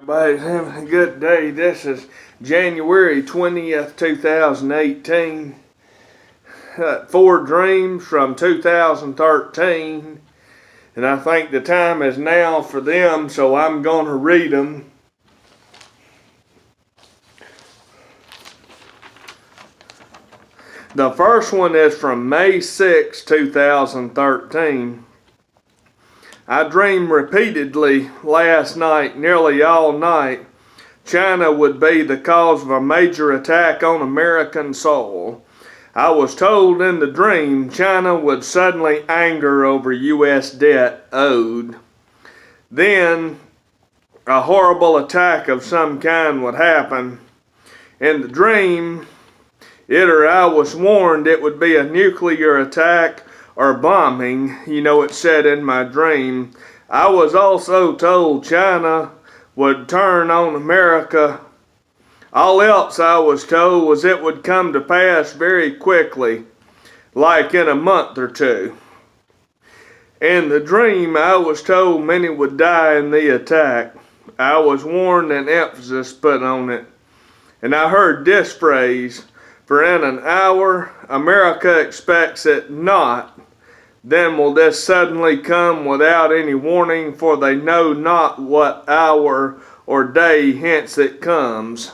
Everybody's having a good day. This is January 20th, 2018. 4 dreams from 2013. And I think the time is now for them, so I'm going to read them. The first one is from May 6, 2013. I dreamed repeatedly last night, nearly all night, China would be the cause of a major attack on American soil. I was told in the dream China would suddenly anger over U.S. debt owed. Then a horrible attack of some kind would happen. In the dream, I was warned it would be a nuclear attack or bombing, it said in my dream. I was also told China would turn on America. All else I was told was it would come to pass very quickly, like in a month or two. In the dream, I was told many would die in the attack. I was warned and emphasis put on it. And I heard this phrase, "For in an hour America expects it not, then will this suddenly come without any warning, for they know not what hour or day hence it comes."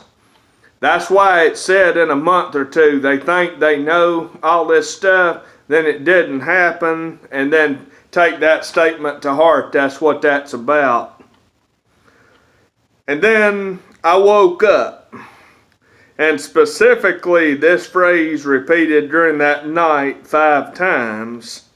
That's why it said in a month or two. They think they know all this stuff, then it didn't happen, and then take that statement to heart. That's what that's about. And then I woke up, and specifically this phrase repeated during that night 5 times.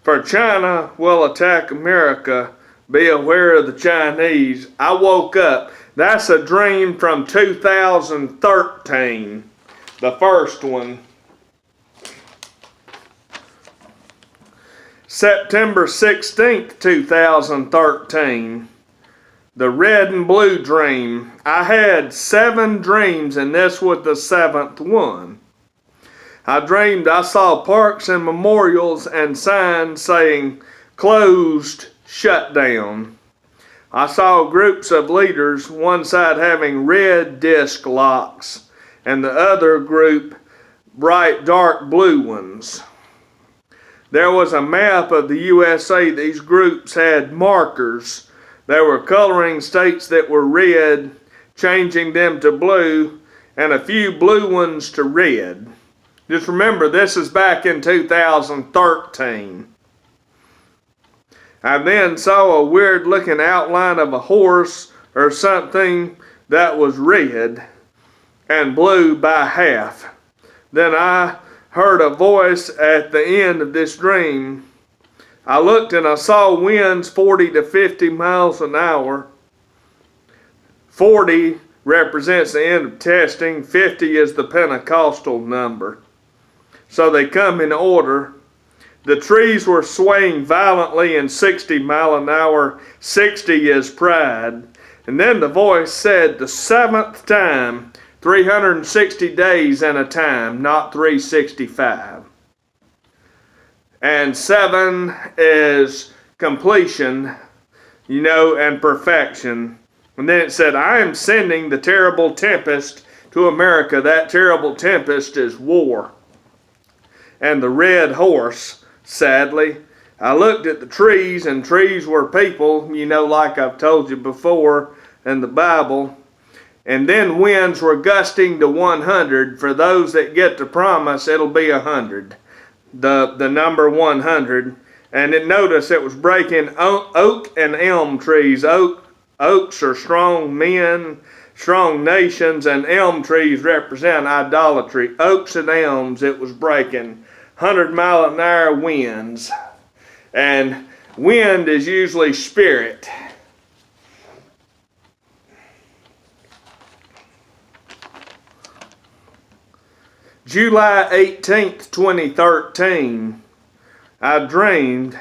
"For China will attack America. Be aware of the Chinese." I woke up. That's a dream from 2013. The first one. September 16th, 2013. The red and blue dream. I had 7 dreams and this was the 7th one. I dreamed I saw parks and memorials and signs saying closed, shutdown. I saw groups of leaders, one side having red disc locks and the other group bright dark blue ones. There was a map of the USA. These groups had markers. They were coloring states that were red, changing them to blue, and a few blue ones to red. Just remember, this is back in 2013. I then saw a weird looking outline of a horse or something that was red and blue by half. Then I heard a voice at the end of this dream. I looked and I saw winds 40 to 50 miles an hour. 40 represents the end of testing. 50 is the Pentecostal number. So they come in order. The trees were swaying violently in 60 mile an hour. 60 is pride. And then the voice said the 7th time, 360 days and a time, not 365. And 7 is completion, and perfection. And then it said, I am sending the terrible tempest to America. That terrible tempest is war. And the red horse, sadly. I looked at the trees, and trees were people, like I've told you before in the Bible. And then winds were gusting to 100. For those that get the promise, it'll be 100. The number 100. And notice it was breaking oak and elm trees. Oaks are strong men, strong nations, and elm trees represent idolatry. Oaks and elms, it was breaking. 100-mile-an-hour winds. And wind is usually spirit. July 18th, 2013, I dreamed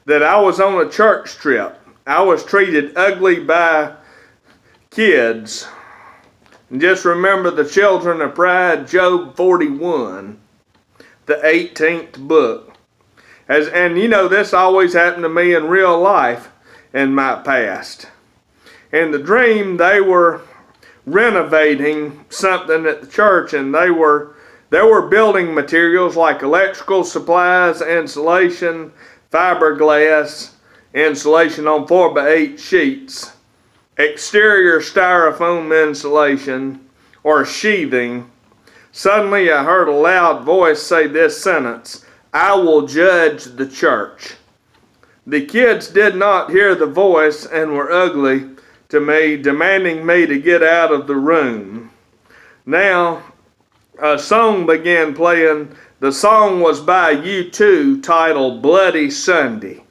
that I was on a church trip. I was treated ugly by kids. And just remember the children of pride, Job 41. The 18th book. And this always happened to me in real life in my past. In the dream, they were renovating something at the church, and there were building materials like electrical supplies, insulation, fiberglass, insulation on 4x8 sheets, exterior styrofoam insulation, or sheathing. Suddenly I heard a loud voice say this sentence, "I will judge the church." The kids did not hear the voice and were ugly to me, demanding me to get out of the room. Now, a song began playing. The song was by U.2 titled Bloody Sunday.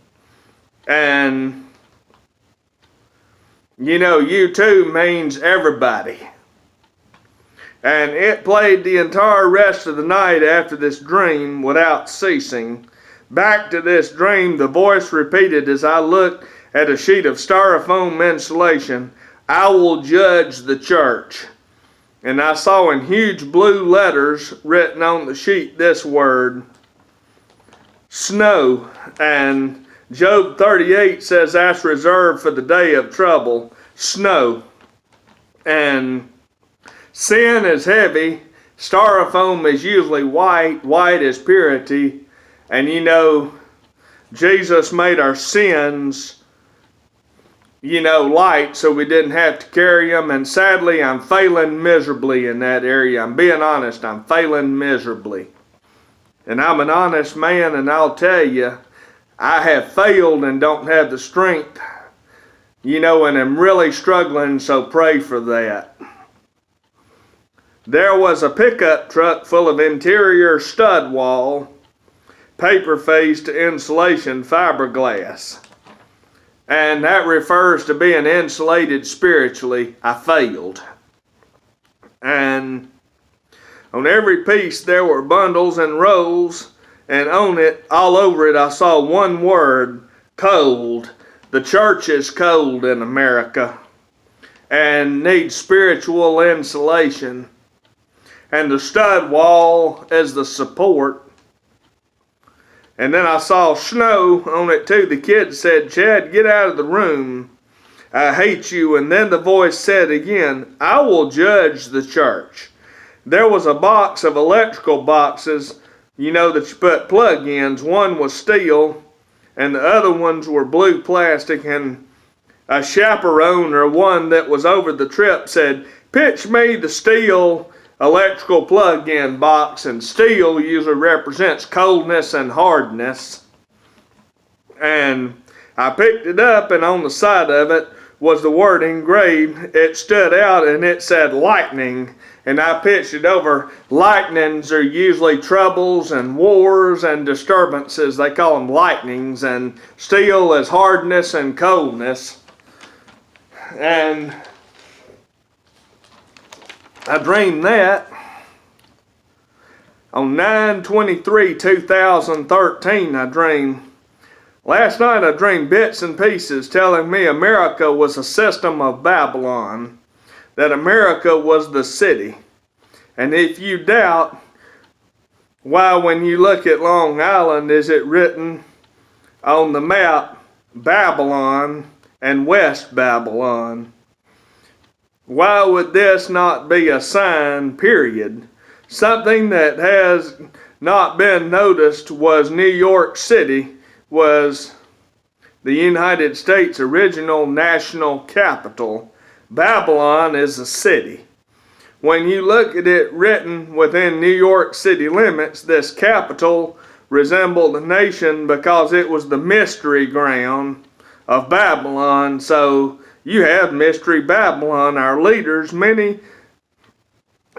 And, you know, U.2 means everybody. And it played the entire rest of the night after this dream without ceasing. Back to this dream, the voice repeated as I looked at a sheet of styrofoam insulation, "I will judge the church." And I saw in huge blue letters written on the sheet this word, snow. And Job 38 says that's reserved for the day of trouble, snow. And sin is heavy. Styrofoam is usually white. White is purity. And you know, Jesus made our sins, you know, light so we didn't have to carry them. And sadly, I'm failing miserably in that area. I'm being honest, I'm failing miserably. And I'm an honest man, and I'll tell you, I have failed and don't have the strength, you know, and I'm really struggling, so pray for that. There was a pickup truck full of interior stud wall, paper-faced insulation fiberglass. And that refers to being insulated spiritually. I failed. And on every piece there were bundles and rolls, and on it, all over it, I saw one word, cold. The church is cold in America and needs spiritual insulation. And the stud wall is the support. And then I saw snow on it too. The kid said, "Chad, get out of the room. I hate you." And then the voice said again, "I will judge the church." There was a box of electrical boxes, you know, that you put plug-ins. One was steel and the other ones were blue plastic. And a chaperone, or one that was over the trip, said, "Pitch me the steel electrical plug-in box." And steel usually represents coldness and hardness. And I picked it up, and on the side of it was the word engraved. It stood out and it said lightning. And I pitched it over. Lightnings are usually troubles and wars and disturbances. They call them lightnings. And steel is hardness and coldness. And I dreamed that on 9/23/2013. Last night I dreamed bits and pieces telling me America was a system of Babylon, that America was the city. And if you doubt, why, when you look at Long Island, is it written on the map Babylon and West Babylon? Why would this not be a sign, period? Something that has not been noticed was New York City was the United States' original national capital. Babylon is a city. When you look at it written within New York City limits, this capital resembled the nation because it was the mystery ground of Babylon. So you have Mystery Babylon. Our leaders, many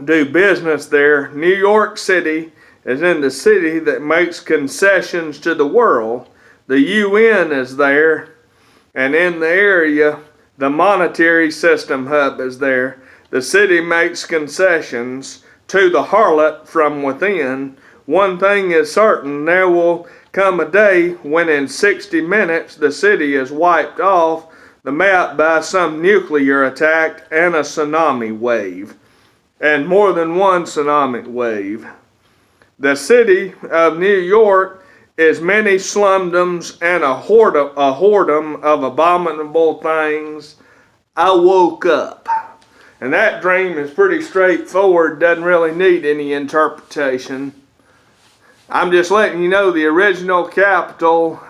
do business there. New York City is in the city that makes concessions to the world. The UN is there, and in the area, the monetary system hub is there. The city makes concessions to the harlot from within. One thing is certain, there will come a day when in 60 minutes the city is wiped off the map by some nuclear attack and a tsunami wave, and more than one tsunami wave. The city of New York is many slumdoms and a whoredom of abominable things, I woke up. And that dream is pretty straightforward, doesn't really need any interpretation. I'm just letting you know the original capital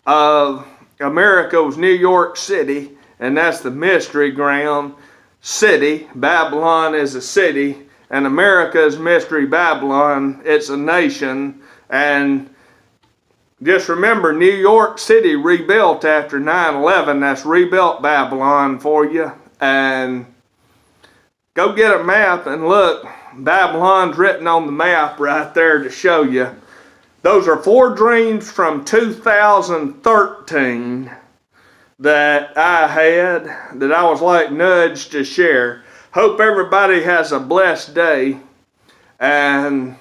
of America was New York City, and that's the mystery ground city. Babylon is a city, and America is Mystery Babylon. It's a nation. And just remember, New York City rebuilt after 9/11. That's rebuilt Babylon for you. And go get a map and look. Babylon's written on the map right there to show you. Those are 4 dreams from 2013 that I had, that I was like nudged to share. Hope everybody has a blessed day. And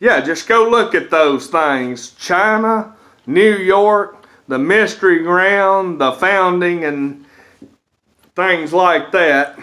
yeah, just go look at those things. China, New York, the mystery ground, the founding, and things like that.